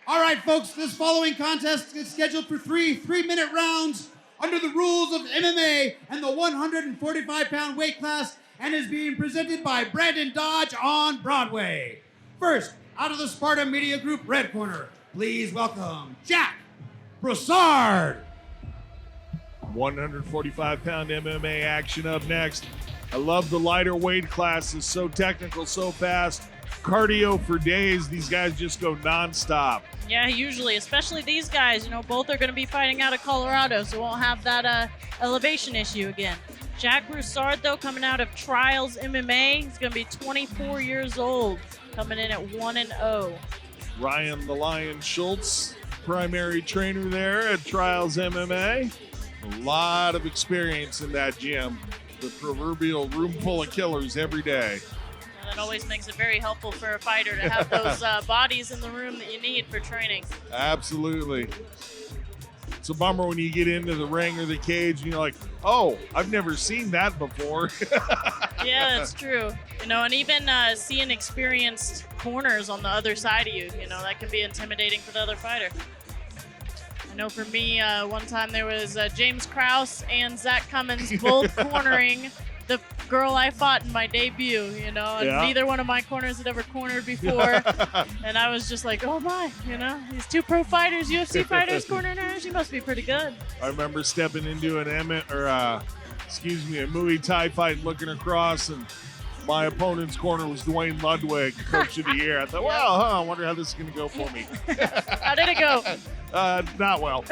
All right, folks, this following contest is scheduled for three-minute rounds under the rules of MMA and the 145-pound weight class, and is being presented by Brandon Dodge on Broadway. First, out of the Sparta Media Group red corner, please welcome Jacque Broussard. 145-pound MMA action up next. I love the lighter weight classes, so technical, so fast. Cardio for days. These guys just go nonstop. Yeah, usually, especially these guys. You know, both are going to be fighting out of Colorado, so won't have that elevation issue again. Jacque Broussard, though, coming out of Trials MMA. He's going to be 24 years old, coming in at 1-0. Ryan the Lion Schultz, primary trainer there at Trials MMA. A lot of experience in that gym. The proverbial room full of killers every day. That always makes it very helpful for a fighter to have those bodies in the room that you need for training. Absolutely. It's a bummer when you get into the ring or the cage and you're like, oh, I've never seen that before. Yeah, that's true. You know, and even seeing experienced corners on the other side of you, you know, that can be intimidating for the other fighter. I know for me, one time there was James Krause and Zach Cummins both cornering the girl I fought in my debut, you know, and neither one of my corners had ever cornered before. And I was just like, oh my, you know, these two pro fighters, UFC fighters cornering her, she must be pretty good. I remember stepping into a Muay Thai fight and looking across, and my opponent's corner was Dwayne Ludwig, coach of the year. I thought, well, I wonder how this is going to go for me. How did it go? Not well.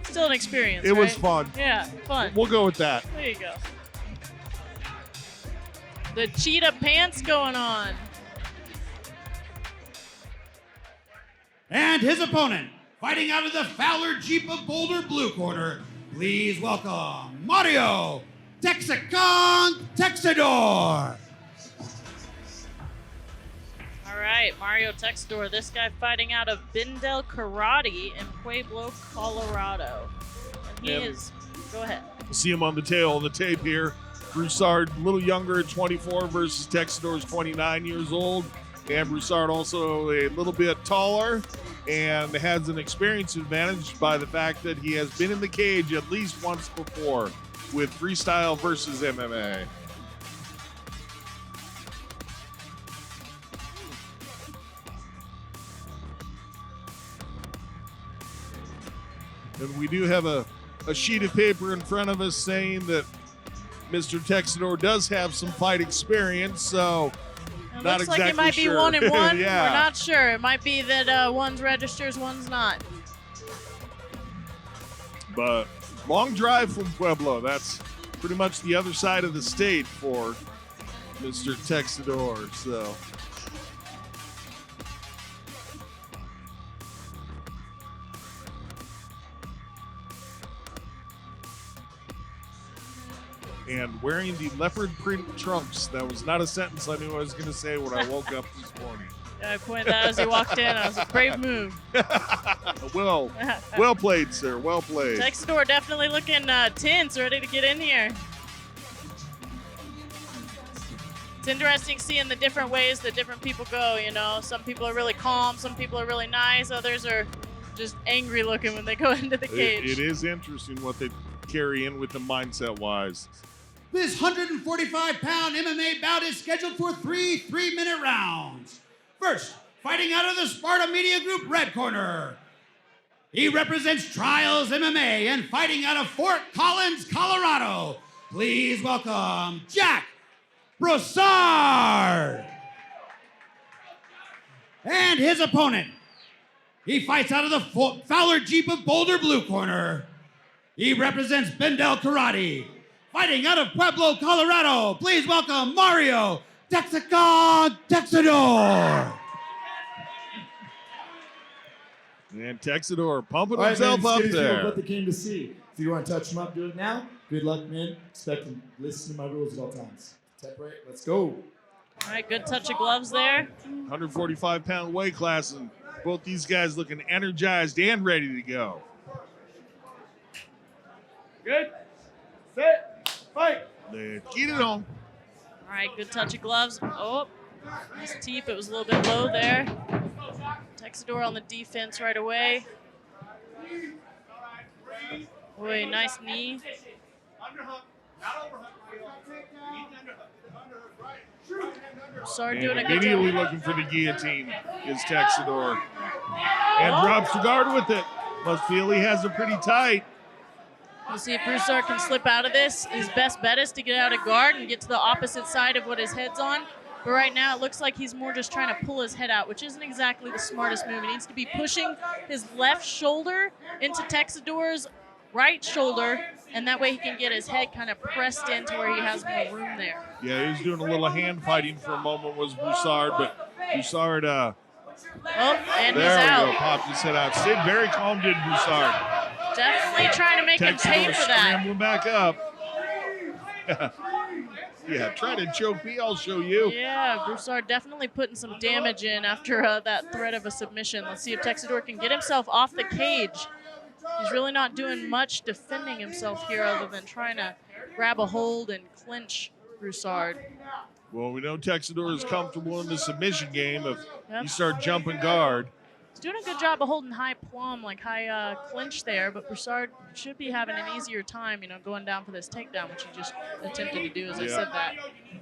Still an experience, It was fun. Yeah, fun. We'll go with that. There you go. The cheetah pants going on. And his opponent, fighting out of the Fowler Jeep of Boulder blue corner, please welcome Mario Texidor. All right, Mario Texidor, this guy fighting out of Bindel Karate in Pueblo, Colorado. And he is, go ahead. See him on the tape here. Broussard, a little younger at 24 versus Texidor's 29 years old. And Broussard also a little bit taller and has an experience advantage by the fact that he has been in the cage at least once before with freestyle versus MMA. And we do have a sheet of paper in front of us saying that Mr. Texidor does have some fight experience, so it not looks exactly like it might sure. be 1-1. Yeah. We're not sure. It might be that one's registers, one's not. But long drive from Pueblo. That's pretty much the other side of the state for Mr. Texidor, so. And wearing the leopard print trunks. That was not a sentence I knew I was going to say when I woke up this morning. Yeah, I pointed that out as he walked in. I was a brave move. Well played, sir. Well played. Texidor definitely looking tense, ready to get in here. It's interesting seeing the different ways that different people go, you know. Some people are really calm, some people are really nice, others are just angry looking when they go into the cage. It is interesting what they carry in with them mindset-wise. This 145-pound MMA bout is scheduled for three-minute rounds. First, fighting out of the Sparta Media Group red corner. He represents Trials MMA and fighting out of Fort Collins, Colorado. Please welcome Jacque Broussard. And his opponent. He fights out of the Fowler Jeep of Boulder blue corner. He represents Bindel Karate. Fighting out of Pueblo, Colorado, please welcome Mario Texidor. And Texidor pumping himself up there. What they came to see. If you want to touch them up, do it now. Good luck, man. Expect to listen to my rules at all times. Separate. Let's go. All right, good touch of gloves there. 145-pound weight class, and both these guys looking energized and ready to go. Good. Set. Fight. Let's get it on. All right, good touch of gloves. Oh, Nice teep. It was a little bit low there. Texidor on the defense right away. Boy, nice knee. Broussard doing a good Immediately job. looking for the guillotine is Texidor. And drops the guard with it. Must feel he has it pretty tight. We'll see if Broussard can slip out of this. His best bet is to get out of guard and get to the opposite side of what his head's on. But right now, it looks like he's more just trying to pull his head out, which isn't exactly the smartest move. He needs to be pushing his left shoulder into Texidor's right shoulder, and that way he can get his head kind of pressed into where he has more room there. Yeah, he was doing a little hand fighting for a moment, was Broussard, but Broussard, Oh, and he's there we out. go, popped his head out. Stayed very calm, did Broussard. Definitely trying to make him pay Texidor for that. scrambling back up. Yeah, try to choke me, I'll show you. Yeah, Broussard definitely putting some damage in after that threat of a submission. Let's see if Texidor can get himself off the cage. He's really not doing much defending himself here other than trying to grab a hold and clinch Broussard. Well, we know Texidor is comfortable in the submission game if Yep. you start jumping guard. He's doing a good job of holding high plumb, like high clinch there, but Broussard should be having an easier time, going down for this takedown, which he just attempted to do as I said that.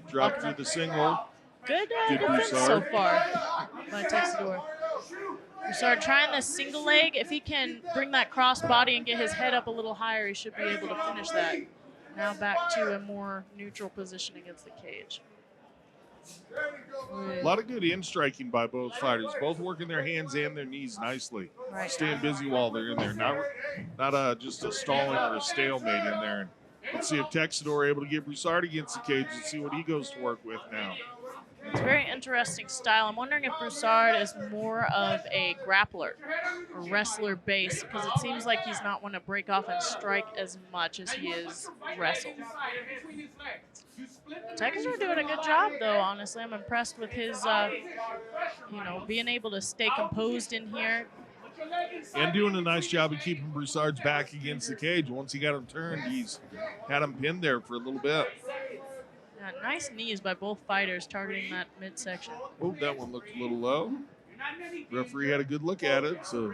Dropped through the single. Good Good defense so Broussard. far by Texidor. Broussard trying the single leg. If he can bring that cross body and get his head up a little higher, he should be able to finish that. Now back to a more neutral position against the cage. A lot of good in-striking by both fighters, both working their hands and their knees nicely. Right. Staying busy while they're in there. Not just a stalling or a stalemate in there. And let's see if Texidor able to get Broussard against the cage and see what he goes to work with now. It's a very interesting style. I'm wondering if Broussard is more of a grappler or wrestler base, because it seems like he's not want to break off and strike as much as he is wrestle. Texidor doing a good job, though, honestly. I'm impressed with his, being able to stay composed in here. And doing a nice job of keeping Broussard's back against the cage. Once he got him turned, he's had him pinned there for a little bit. Yeah, nice knees by both fighters targeting that midsection. Oh, that one looked a little low. Referee had a good look at it, so.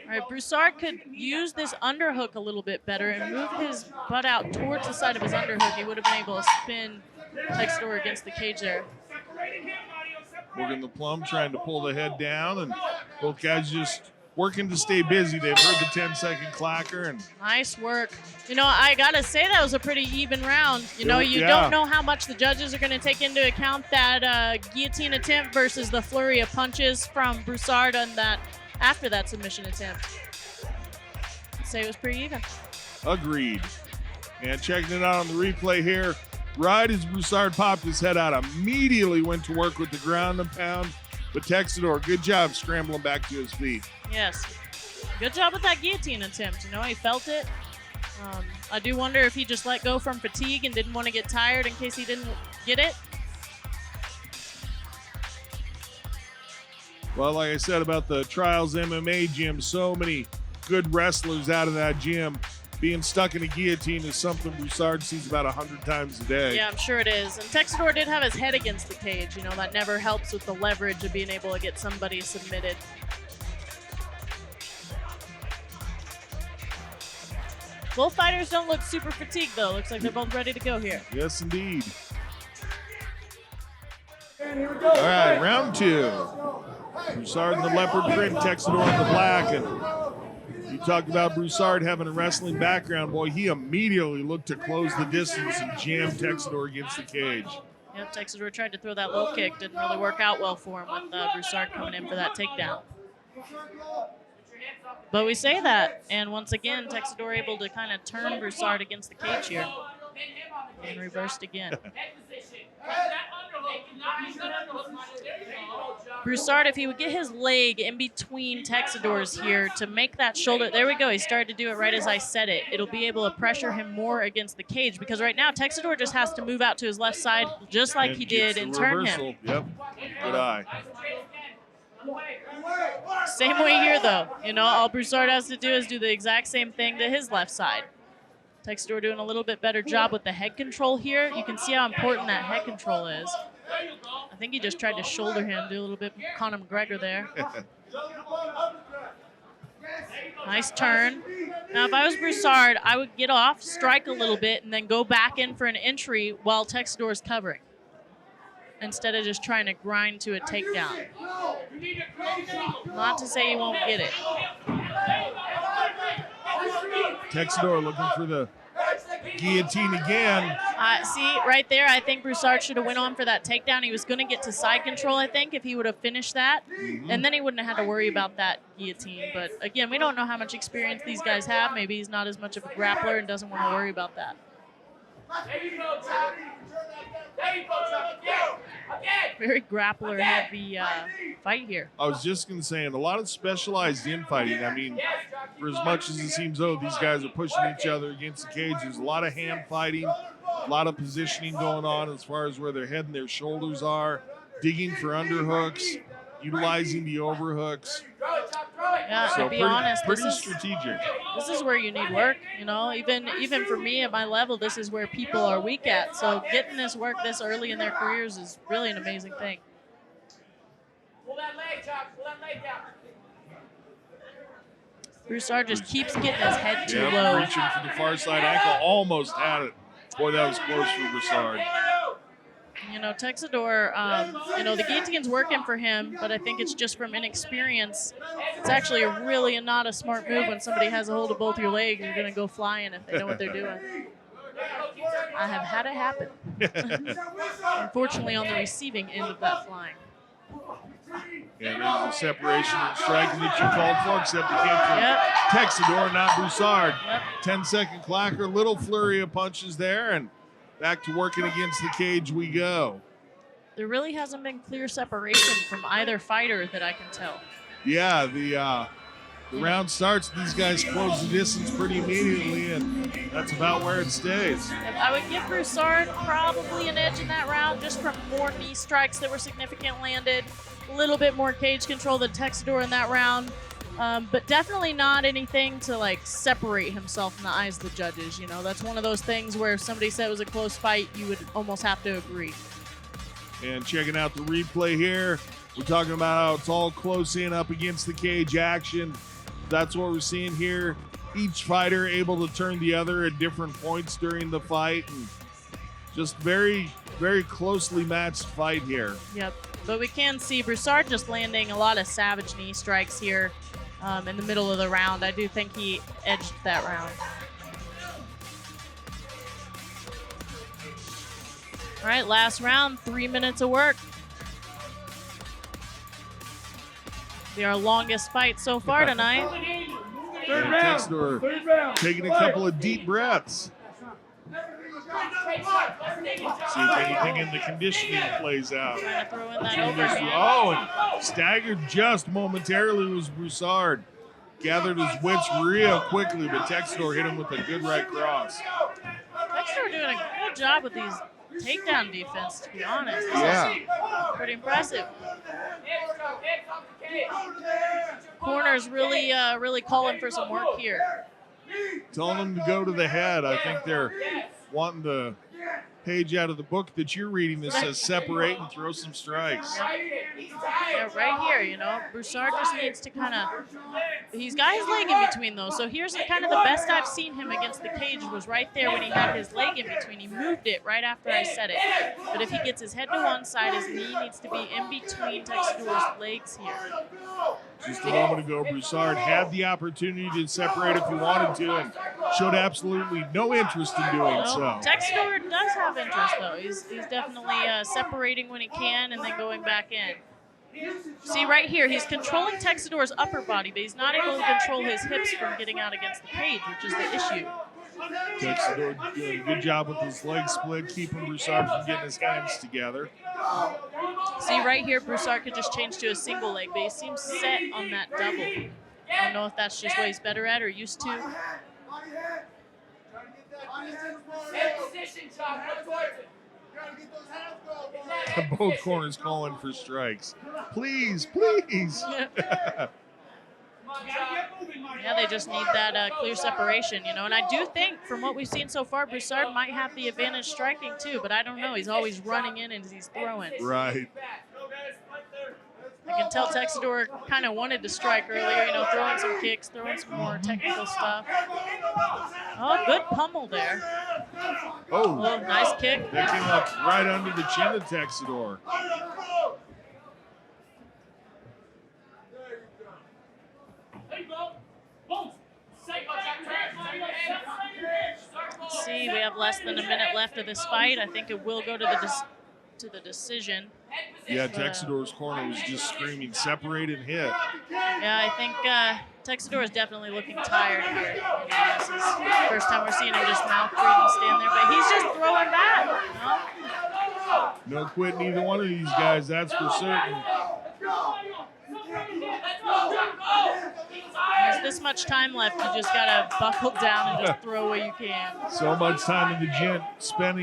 All right, Broussard could use this underhook a little bit better and move his butt out towards the side of his underhook. He would have been able to spin Texidor against the cage there. Working the plum, trying to pull the head down, and both guys just working to stay busy. They've heard the 10-second clacker. And nice work. I got to say that was a pretty even round. You Yeah. don't know how much the judges are going to take into account that guillotine attempt versus the flurry of punches from Broussard on that after that submission attempt. I'd say it was pretty even. agreed. And checking it out on the replay here, right as Broussard popped his head out, immediately went to work with the ground and pound. But Texidor, good job scrambling back to his feet. Yes. Good job with that guillotine attempt. He felt it. I do wonder if he just let go from fatigue and didn't want to get tired in case he didn't get it. Well, like I said about the Trials MMA gym, so many good wrestlers out of that gym. Being stuck in a guillotine is something Broussard sees about 100 times a day. Yeah, I'm sure it is. And Texidor did have his head against the cage. That never helps with the leverage of being able to get somebody submitted. Both fighters don't look super fatigued, though. Looks like they're both ready to go here. Yes, indeed. All right, round two. Broussard in the leopard print, Texidor in the black. And you talked about Broussard having a wrestling background. Boy, he immediately looked to close the distance and jam Texidor against the cage. Yep, Texidor tried to throw that low kick. Didn't really work out well for him with Broussard coming in for that takedown. But we say that, and once again, Texidor able to kind of turn Broussard against the cage here. And reversed again. Broussard, if he would get his leg in between Texidor's here to make that shoulder, there we go, he started to do it right as I said it. It'll be able to pressure him more against the cage, because right now Texidor just has to move out to his left side just like And he gets did the and turn reversal. him. Yep, good eye. Same way here, though. All Broussard has to do is do the exact same thing to his left side. Texidor doing a little bit better job with the head control here. You can see how important that head control is. I think he just tried to shoulder him, do a little bit Conor McGregor there. Nice turn. Now, if I was Broussard, I would get off, strike a little bit, and then go back in for an entry while Texidor is covering, instead of just trying to grind to a takedown. Not to say he won't get it. Texidor looking for the guillotine again. See, right there, I think Broussard should have went on for that takedown. He was going to get to side control, I think, if he would have finished that. And then he wouldn't have had to worry about that guillotine. But, again, we don't know how much experience these guys have. Maybe he's not as much of a grappler and doesn't want to worry about that. Very grappler-heavy fight here. I was just going to say, and a lot of specialized infighting. I mean, for as much as it seems though these guys are pushing each other against the cage, there's a lot of hand fighting, a lot of positioning going on as far as where their head and their shoulders are, digging for underhooks, utilizing the overhooks. Yeah, So to be honest, pretty strategic. This is where you need work, you know. Even for me at my level, this is where people are weak at. So getting this work this early in their careers is really an amazing thing. Pull that leg, Jacque. Pull that leg down. Broussard just keeps getting his head too low. Reaching for the far side ankle, almost had it. Boy, that was close for Broussard. You know, Texidor, you know, the guillotine's working for him, but I think it's just from inexperience. It's actually really not a smart move when somebody has a hold of both your legs. You're going to go flying if they know what they're doing. I have had it happen. Unfortunately, on the receiving end of that flying. And there's the separation and striking that you called for, except it came from Texidor, not Broussard. 10-second clacker, little flurry of punches there, and back to working against the cage we go. There really hasn't been clear separation from either fighter that I can tell. Yeah, the round starts, these guys close the distance pretty immediately, and that's about where it stays. I would give Broussard probably an edge in that round just from more knee strikes that were significant landed, a little bit more cage control than Texidor in that round. But definitely not anything to like separate himself in the eyes of the judges. You know, that's one of those things where if somebody said it was a close fight, you would almost have to agree. And checking out the replay here, we're talking about how it's all close in up against the cage action. That's what we're seeing here. Each fighter able to turn the other at different points during the fight. And just very, very closely matched fight here. Yep. But we can see Broussard just landing a lot of savage knee strikes here. In the middle of the round. I do think he edged that round. All right, last round, 3 minutes of work. Be our longest fight so far tonight. Third round. Texidor taking a couple of deep breaths. See if anything in the conditioning plays out. Trying to throw in that overhand. Oh, and staggered just momentarily was Broussard. Gathered his wits real quickly, but Texidor hit him with a good right cross. Texidor doing a good job with these takedown defense, to be honest. This Yeah. is pretty impressive. Corner's really, really calling for some work here. Telling them to go to the head. I think they're wanting the page out of the book that you're reading that says separate and throw some strikes. Yeah, right here, you know, Broussard just needs to kind of, he's got his leg in between those. So here's kind of the best I've seen him against the cage was right there when he had his leg in between. He moved it right after I said it. But if he gets his head to one side, his knee needs to be in between Texidor's legs here. Just a moment ago, Broussard had the opportunity to separate if he wanted to and showed absolutely no interest in doing so. Texidor does have interest, though. He's definitely separating when he can and then going back in. See, right here, he's controlling Texidor's upper body, but he's not able to control his hips from getting out against the cage, which is the issue. Texidor doing a good job with his leg split, keeping Broussard from getting his hands together. See, right here, Broussard could just change to a single leg, but he seems set on that double. I don't know if that's just what he's better at or used to. Both corners calling for strikes. Please, please. Yeah, Yeah, they just need that clear separation, you know. And I do think, from what we've seen so far, Broussard might have the advantage striking too, but I don't know. He's always running in as he's throwing. Right. I can tell Texidor kind of wanted to strike earlier, you know, throwing some kicks, throwing some more technical stuff. Oh, good pummel there. Oh, nice kick. That came up right under the chin of Texidor. See, we have less than a minute left of this fight. I think it will go to the decision. Yeah, Texidor's corner was just screaming, separate and hit. Yeah, I think Texidor is definitely looking tired here. You know, this is the first time we're seeing him just mouth breathing stand there, but he's just throwing back. You know? No quitting either one of these guys, that's for certain. There's this much time left. You just gotta buckle down and just throw what you can. So much time in the gym spent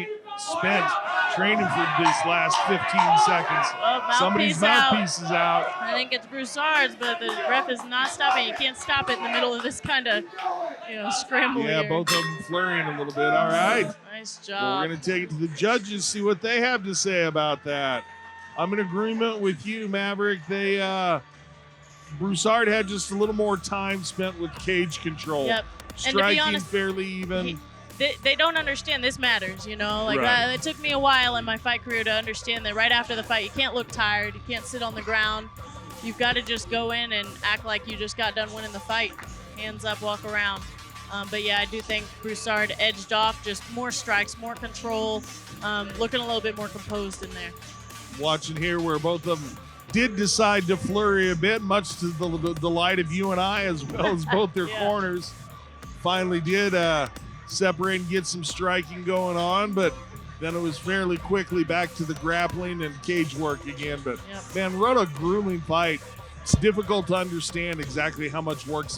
training for this last 15 seconds. Oh, Somebody's mouthpiece is out. I think it's Broussard's, but the ref is not stopping. You can't stop it in the middle of this kind of, scramble. Yeah, here. both of them flurrying a little bit. All right. Nice Well, job. we're going to take it to the judges, see what they have to say about that. I'm in agreement with you, Maverick. Broussard had just a little more time spent with cage control. Yep. And to be Striking honest, fairly even. They don't understand this matters, you know. Like Right. it took me a while in my fight career to understand that right after the fight, you can't look tired, you can't sit on the ground. You've got to just go in and act like you just got done winning the fight. Hands up, walk around. But yeah, I do think Broussard edged off, just more strikes, more control, looking a little bit more composed in there. Watching here where both of them did decide to flurry a bit, much to the delight of you and I, as well as both their Yeah. corners. Finally did separate and get some striking going on, but then it was fairly quickly back to the grappling and cage work again. But Yep. man, what a grueling fight. It's difficult to understand exactly how much work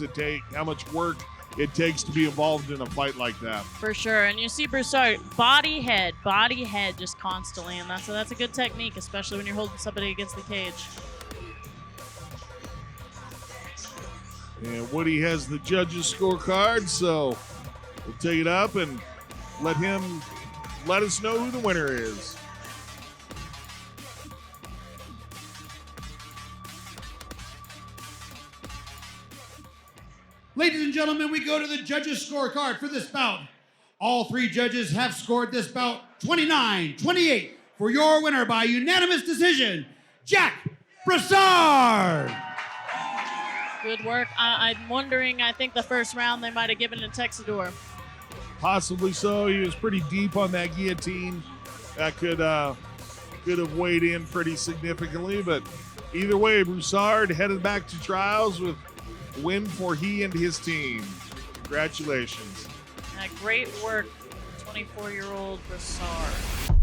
it takes to be involved in a fight like that. For sure. And you see Broussard, body, head, just constantly. And that's a good technique, especially when you're holding somebody against the cage. And Woody has the judges' scorecard, so we'll take it up and let him let us know who the winner is. Ladies and gentlemen, we go to the judges' scorecard for this bout. All three judges have scored this bout 29-28 for your winner by unanimous decision, Jacque Broussard. Good work. I'm wondering, I think the first round they might have given to Texidor. Possibly so. He was pretty deep on that guillotine. That could have weighed in pretty significantly, but either way, Broussard headed back to trials with a win for he and his team. Congratulations. Great work, 24-year-old Broussard.